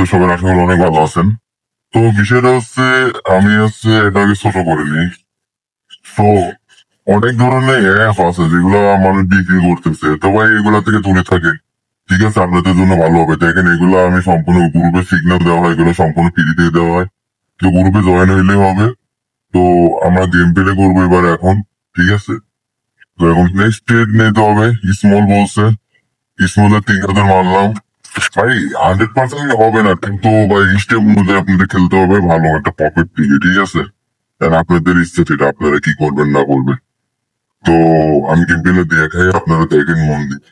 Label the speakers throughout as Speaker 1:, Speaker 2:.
Speaker 1: অবস্থা? সবাই আশা করি অনেক ভালো আছেন। তো বিষয়টা হচ্ছে, আমি এটাকে ছোট করিনি। তো অনেক ধরনের অ্যাপ আছে যেগুলো মানুষ বিক্রি করতেছে, তো ভাই এগুলা থেকে দূরে থাকে। ঠিক আছে, আপনাদের জন্য ভালো হবে। দেখেন, এগুলো আমি সম্পূর্ণ গ্রুপে সিগন্যাল দেওয়া হয়, এগুলো সম্পূর্ণ ফ্রিতে দেওয়া হয়। তো গ্রুপে জয়েন হইলেই হবে। তো আমরা গেম প্লে করবো এবার এখন। ঠিক আছে, তো এখন নেক্সট ট্রেড নিতে হবে। স্মল বলছে, স্মলে 3,000 মারলাম। ভাই 100% হবে না, কিন্তু ভাই স্টেপ অনুযায়ী আপনাদের খেলতে হবে ভালো একটা প্রফিট দিকে। ঠিক আছে, আর আপনাদের ইচ্ছে সেটা আপনারা কি করবেন না করবেন। তো আমি ক্যাম্পেইনে দেখাই, আপনারা দেখেন মন দিয়ে।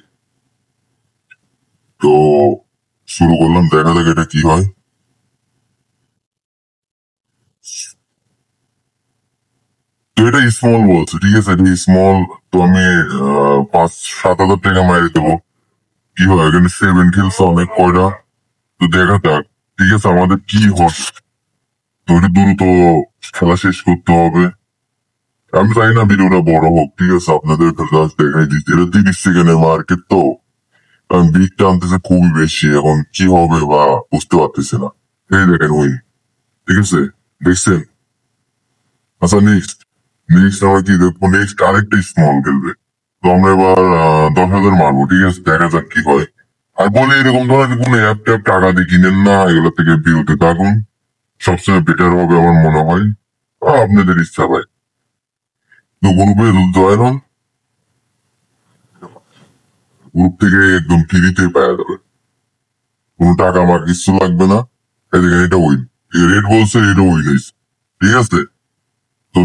Speaker 1: তো শুরু করলাম, দেখা যাক এটা কি হয়। তো এটা স্মল বলছে, ঠিক আছে, এটা স্মল। তো আমি 5-7 হাজার টাকা মারি দেবো। কি হয় এখানে? 7 খেলছে অনেক কয়টা। তো দেখা যাক। ঠিক আছে, আমাদের কি হয়। তো এটা দ্রুত খেলা শেষ করতে হবে। আমি চাই না ভিডিওটা বড় হোক। ঠিক আছে, আপনাদের জাস্ট দেখাই দিচ্ছি, এটা 30 সেকেন্ডের মার্কেট। তো কারণ বিগ টানতেছে খুবই বেশি, এখন কি হবে বা বুঝতে পারতেছি না। এই দেখেন উইন। ঠিক আছে, দেখছেন? আচ্ছা, নেক্সট নেক্সট আমরা কি দেখবো? নেক্সট আরেকটা স্মল খেলবে। তো আমরা এবার 10,000 মারবো। ঠিক আছে, দেখা যাক কি হয়। আর বলে এরকম ধরনের কোনো অ্যাপ ট্যাপ টাকা দিয়ে কিনেন না, এগুলো থেকে বিরত থাকুন। সবসময় বেটার হবে আমার মনে হয়। আপনাদের ইচ্ছা ভাই। তো গ্রুপে জয়েন হন, গ্রুপ থেকে একদম ফ্রিতে পাওয়া যাবে। কোনো টাকা আমার কিছু লাগবে না। এদিকে এটা উইন, রেড বলছে, এটা উইন হয়েছে। ঠিক আছে, তো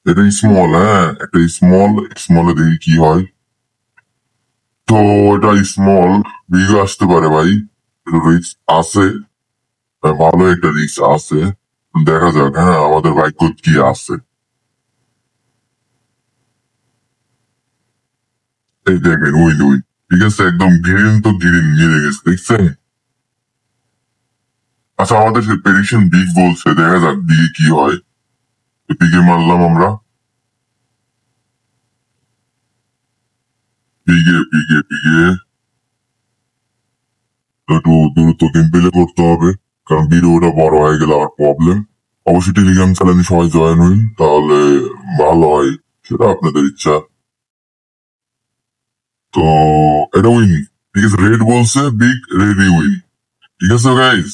Speaker 1: এটা স্মল, হ্যাঁ একটা স্মল। স্মলে দেখি কি হয়। তো এটা স্মল, বিগ আসতে পারে ভাই, রিস্ক আছে। ভালো একটা রিস্ক আছে। দেখা যাক, হ্যাঁ আমাদের ভাগ্য কি আছে। এই দেখেন উইন উইন। ঠিক আছে, একদম গ্রিন, তো গ্রিন মিলে গেছে, দেখছেন? আচ্ছা, আমাদের প্রেডিকশন বিগ বলছে, দেখা যাক বিগে কি হয়। বিগে মারলাম আমরা। বিগে বিগে বিগে একটু দ্রুত গেম প্লে করতে হবে, কারণ ভিডিওটা বড় হয়ে গেলে আর প্রবলেম। অবশ্যই টেলিগ্রাম চ্যানেলে সবাই জয়েন হইন, তাহলে ভালো হয়। সেটা আপনাদের ইচ্ছা। তো এটা উইন। ঠিক আছে, রেড বলছে বিগ, রেডি উইন। ঠিক আছে গাইস।